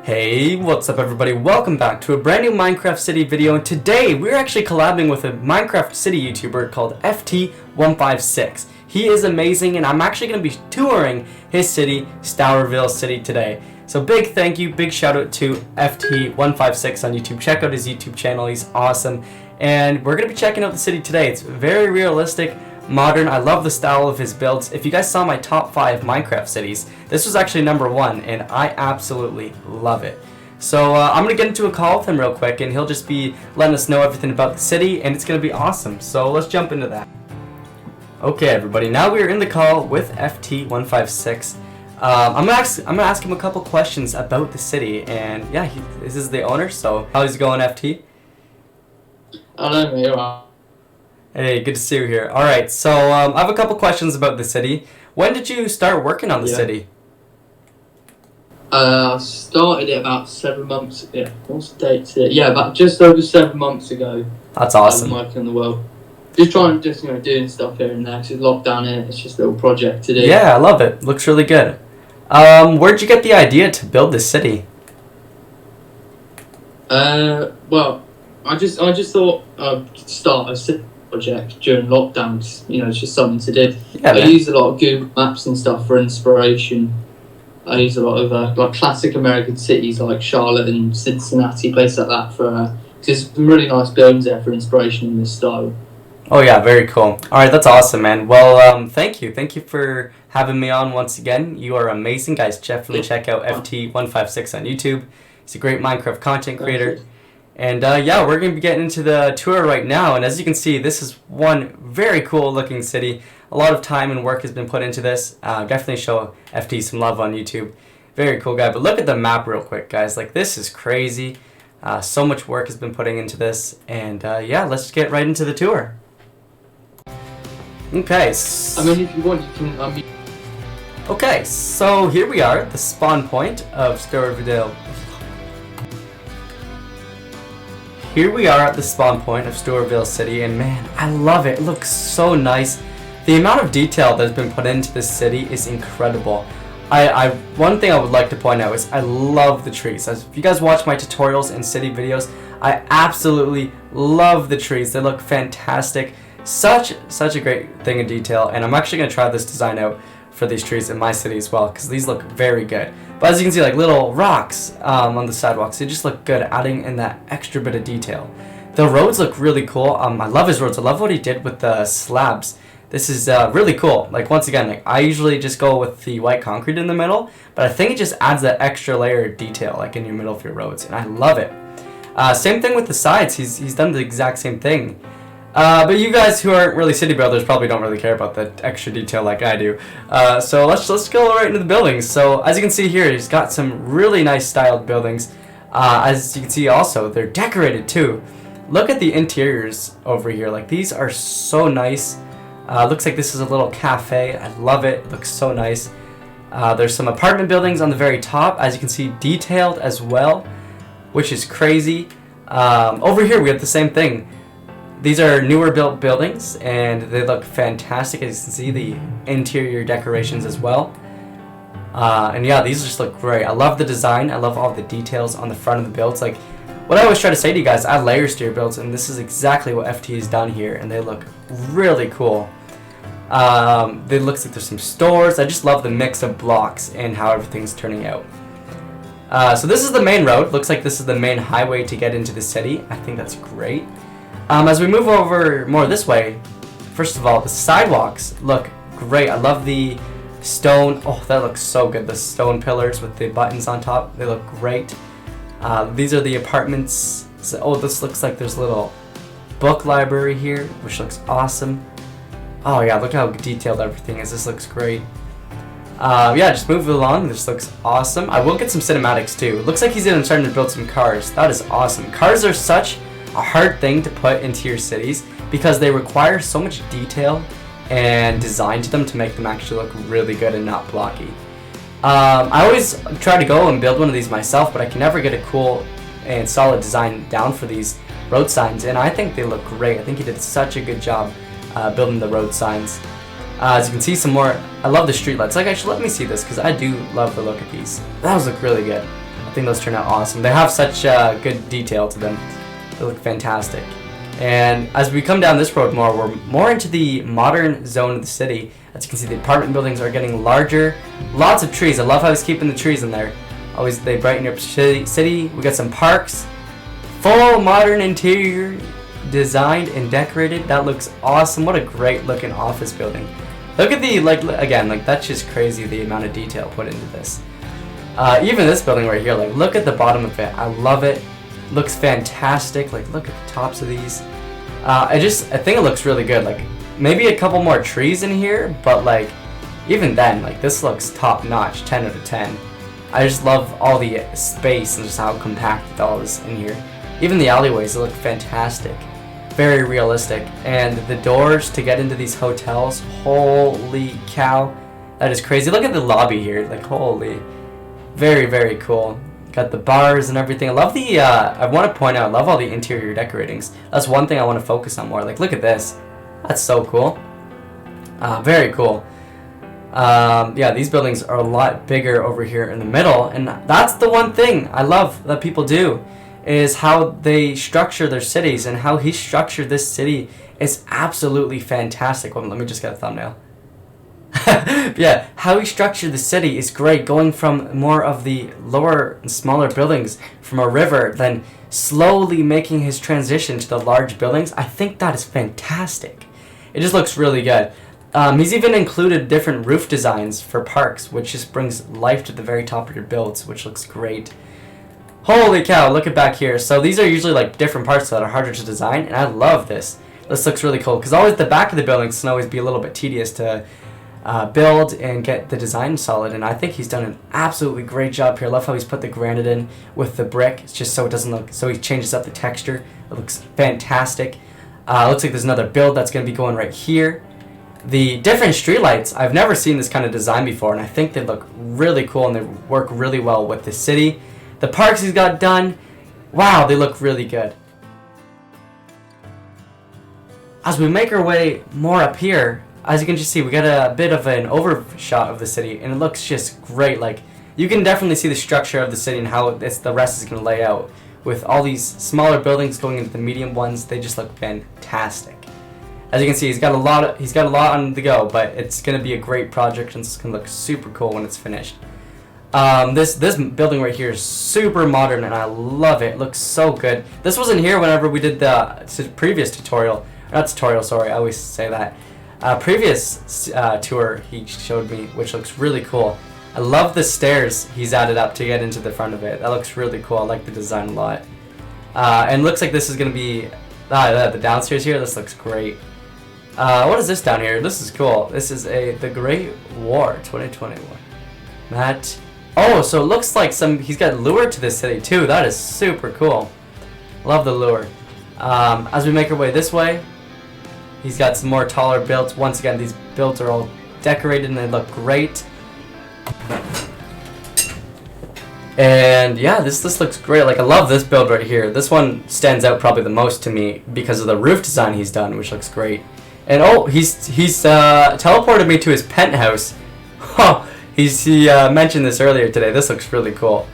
Hey, what's up everybody? Welcome back to a brand new Minecraft City video, and today we're actually collabing with a Minecraft City YouTuber called FT156. He is amazing, and I'm actually going to be touring his city, Stourville City, today. So big thank you, big shout out to FT156 on YouTube. Check out his YouTube channel, he's awesome. And we're going to be checking out the city today. It's very realistic, modern. I love the style of his builds. If you guys saw my top 5 Minecraft cities, this was actually #1, and I absolutely love it. So I'm going to get into a call with him real quick, and he'll just be letting us know everything about the city, and it's going to be awesome. So let's jump into that. Okay everybody, now we're in the call with FT156. I'm gonna ask him a couple questions about the city, and yeah, this is the owner. So how's it going, FT? Hello, mate. Hey, good to see you here. All right, so I have a couple questions about the city. When did you start working on the city? I started it about 7 months ago. What's the date today? Yeah, about just over 7 months ago. That's awesome. I'm working on the world. Just trying, doing stuff here and there. It's lockdown in. It's just a little project to do. Yeah, I love it. Looks really good. Where'd you get the idea to build this city? Well, I just thought I'd start a city project during lockdown. It's just something to do. Yeah, I use a lot of Google Maps and stuff for inspiration. I use a lot of like classic American cities like Charlotte and Cincinnati, places like that for there's some really nice buildings there for inspiration in this style. Oh yeah, very cool. Alright, that's awesome, man. Well, thank you. Thank you for having me on once again. You are amazing, guys. Definitely check out FT156 on YouTube. He's a great Minecraft content creator. And yeah, we're going to be getting into the tour right now. And as you can see, this is one very cool looking city. A lot of time and work has been put into this. Definitely show FT some love on YouTube. Very cool guy. But look at the map real quick, guys. Like, this is crazy. So much work has been putting into this. And yeah, let's get right into the tour. Okay. I mean, if you want, you can. Okay, so here we are, the spawn point of Stourville. Here we are at the spawn point of Stourville City, and man, I love it. It looks so nice. The amount of detail that's been put into this city is incredible. One thing I would like to point out is I love the trees. As if you guys watch my tutorials and city videos, I absolutely love the trees. They look fantastic. Such a great thing of detail, and I'm actually going to try this design out for these trees in my city as well, because these look very good. But as you can see, like little rocks on the sidewalks, they just look good, adding in that extra bit of detail. The roads look really cool. I love his roads. I love what he did with the slabs. This is really cool. Like, once again, like, I usually just go with the white concrete in the middle, but I think it just adds that extra layer of detail, like in your middle of your roads, and I love it. Same thing with the sides. He's done the exact same thing. But you guys who aren't really city builders probably don't really care about the extra detail like I do. So let's go right into the buildings. So as you can see here, he's got some really nice styled buildings. As you can see also, they're decorated too. Look at the interiors over here. Like, these are so nice. Looks like this is a little cafe. I love it. It looks so nice. There's some apartment buildings on the very top, as you can see, detailed as well, which is crazy. Over here we have the same thing. These are newer built buildings, and they look fantastic. As you can see, the interior decorations as well. And yeah, these just look great. I love the design. I love all the details on the front of the builds. Like, what I always try to say to you guys, add layers to your builds, and this is exactly what FT has done here, and they look really cool. It looks like there's some stores. I just love the mix of blocks and how everything's turning out. So this is the main road. Looks like this is the main highway to get into the city. I think that's great. As we move over more this way, first of all, the sidewalks look great. I love the stone. Oh, that looks so good. The stone pillars with the buttons on top. They look great. These are the apartments. So, oh, this looks like there's a little book library here, which looks awesome. Oh yeah, look how detailed everything is. This looks great. Yeah, just move along. This looks awesome. I will get some cinematics too. Looks like he's even starting to build some cars. That is awesome. Cars are such a hard thing to put into your cities because they require so much detail and design to them to make them actually look really good and not blocky. I always try to go and build one of these myself, but I can never get a cool and solid design down for these road signs, and I think they look great. I think he did such a good job building the road signs. As you can see some more, I love the streetlights. Like, actually, let me see this because I do love the look of these. Those look really good. think those turn out awesome. They have such good detail to them. They look fantastic. And as we come down this road more, we're more into the modern zone of the city. As you can see, the apartment buildings are getting larger. Lots of trees. I love how he's keeping the trees in there. Always, they brighten up city. We got some parks. Full modern interior, designed and decorated. That looks awesome. What a great looking office building. Look at the, like, again, like, that's just crazy, the amount of detail put into this. Even this building right here, like, look at the bottom of it. I love it. Looks fantastic. Like, look at the tops of these. I think it looks really good. Like, maybe a couple more trees in here, but, like, even then, like, this looks top notch. 10 out of 10. I just love all the space and just how compact it all is in here. Even the alleyways look fantastic. Very realistic. And the doors to get into these hotels, holy cow, that is crazy. Look at the lobby here, like, holy, very, very cool. Got the bars and everything. I love the, I want to point out, I love all the interior decoratings. That's one thing I want to focus on more. Like, look at this. That's so cool. Very cool. Yeah, these buildings are a lot bigger over here in the middle, and that's the one thing I love that people do, is how they structure their cities, and how he structured this city is absolutely fantastic. Well, let me just get a thumbnail. Yeah, how he structured the city is great, going from more of the lower and smaller buildings from a river, then slowly making his transition to the large buildings. I think that is fantastic. It just looks really good. He's even included different roof designs for parks, which just brings life to the very top of your builds, which looks great. Holy cow, look at back here. So these are usually like different parts that are harder to design, and I love this. This looks really cool, because always the back of the buildings can always be a little bit tedious to build and get the design solid, and I think he's done an absolutely great job here. I love how he's put the granite in with the brick. It's just so it doesn't look, so he changes up the texture. It looks fantastic. Looks like there's another build that's going to be going right here. The different streetlights, I've never seen this kind of design before, and I think they look really cool, and they work really well with the city. The parks he's got done, wow, they look really good. As we make our way more up here, as you can just see, we got a bit of an overshot of the city, and it looks just great. Like, you can definitely see the structure of the city and how the rest is going to lay out. With all these smaller buildings going into the medium ones, they just look fantastic. As you can see, he's got a lot on the go, but it's going to be a great project, and it's going to look super cool when it's finished. This building right here is super modern, and I love it. It looks so good. This wasn't here whenever we did the previous tutorial. Not tutorial, sorry, I always say that. Previous tour he showed me, which looks really cool. I love the stairs he's added up to get into the front of it. That looks really cool. I like the design a lot. And looks like this is going to be the downstairs here. This looks great. What is this down here? This is cool. This is the Great War 2021. Matt. Oh, so it looks like he's got lure to this city too. That is super cool. Love the lure. As we make our way this way, he's got some more taller builds. Once again, these builds are all decorated and they look great. And yeah, this looks great. Like, I love this build right here. This one stands out probably the most to me because of the roof design he's done, which looks great. And oh, he's teleported me to his penthouse. Oh, he mentioned this earlier today. This looks really cool.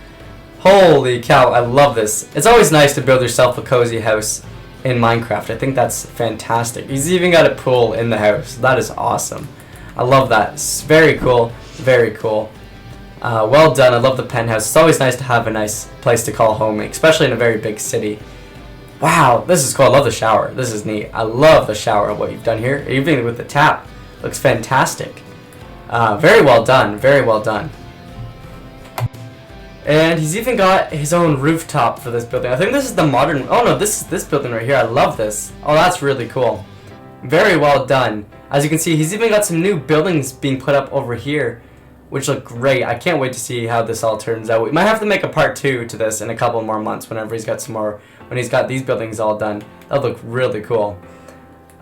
Holy cow, I love this. It's always nice to build yourself a cozy house in Minecraft. I think that's fantastic. He's even got a pool in the house. That is awesome. I love that. It's very cool. Very cool. Well done. I love the penthouse. It's always nice to have a nice place to call home, especially in a very big city. Wow, this is cool. I love the shower. This is neat. I love the shower, what you've done here. Even with the tap. Looks fantastic. Very well done. Very well done. And he's even got his own rooftop for this building. I think this is the modern... Oh no, this is this building right here. I love this. Oh, that's really cool. Very well done. As you can see, he's even got some new buildings being put up over here, which look great. I can't wait to see how this all turns out. We might have to make a part 2 to this in a couple more months whenever he's got some more... When he's got these buildings all done. That'll look really cool.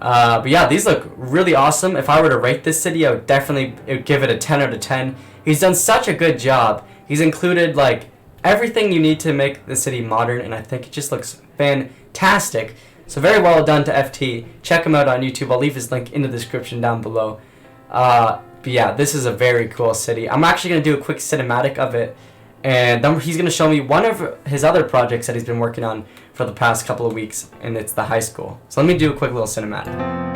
But yeah, these look really awesome. If I were to rate this city, I would definitely give it a 10 out of 10. He's done such a good job. He's included like everything you need to make the city modern, and I think it just looks fantastic. So very well done to FT. Check him out on YouTube. I'll leave his link in the description down below. But yeah, this is a very cool city. I'm actually going to do a quick cinematic of it And then he's going to show me one of his other projects that he's been working on for the past couple of weeks, and it's the high school. So let me do a quick little cinematic.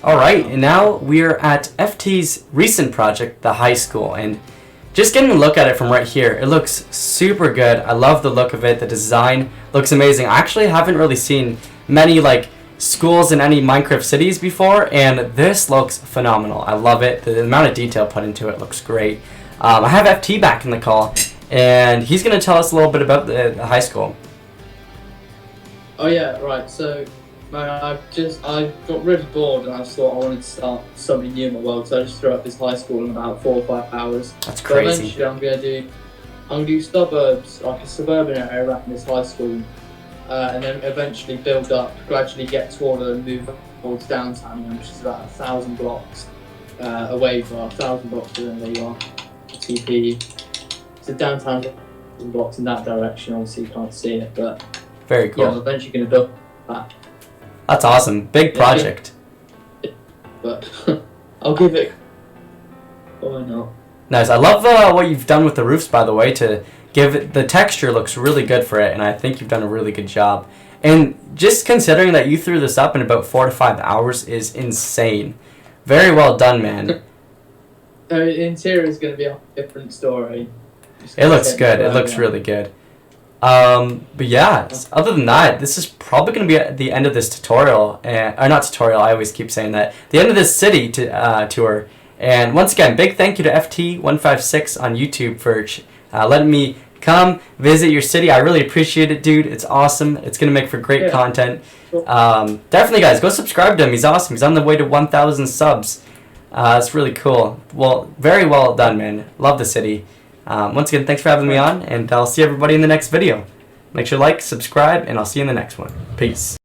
Alright, and now we're at FT's recent project, the high school, and just getting a look at it from right here, it looks super good. I love the look of it, the design looks amazing. I actually haven't really seen many like schools in any Minecraft cities before, and this looks phenomenal. I love it. The amount of detail put into it looks great. I have FT back in the call, and he's going to tell us a little bit about the high school. Oh yeah, right. So, man, I got really bored and I just thought I wanted to start something new in my world. So I just threw up this high school in about 4 or 5 hours. That's crazy. But eventually I'm gonna do suburbs, like a suburban area around this high school, and then eventually build up, gradually get taller and move towards downtown, which is about 1,000 blocks away from 1,000 blocks from where you are. TP. So downtown blocks in that direction. Obviously you can't see it, but very cool. Yeah, I'm eventually gonna build that. That's awesome. Big project. But I'll give it. Why not? Nice. I love what you've done with the roofs, by the way. To give it, the texture looks really good for it, and I think you've done a really good job. And just considering that you threw this up in about 4 to 5 hours is insane. Very well done, man. The interior is going to be a different story. It looks good. It looks really good. But yeah, other than that, this is probably going to be at the end of this tutorial, or not tutorial, I always keep saying that, the end of this city tour. And once again, big thank you to FT156 on YouTube for letting me come visit your city. I really appreciate it, dude. It's awesome. It's going to make for great content. Definitely, guys, go subscribe to him. He's awesome. He's on the way to 1,000 subs. It's really cool. Well, very well done, man. Love the city. Once again, thanks for having me on, and I'll see everybody in the next video. Make sure to like, subscribe, and I'll see you in the next one. Peace.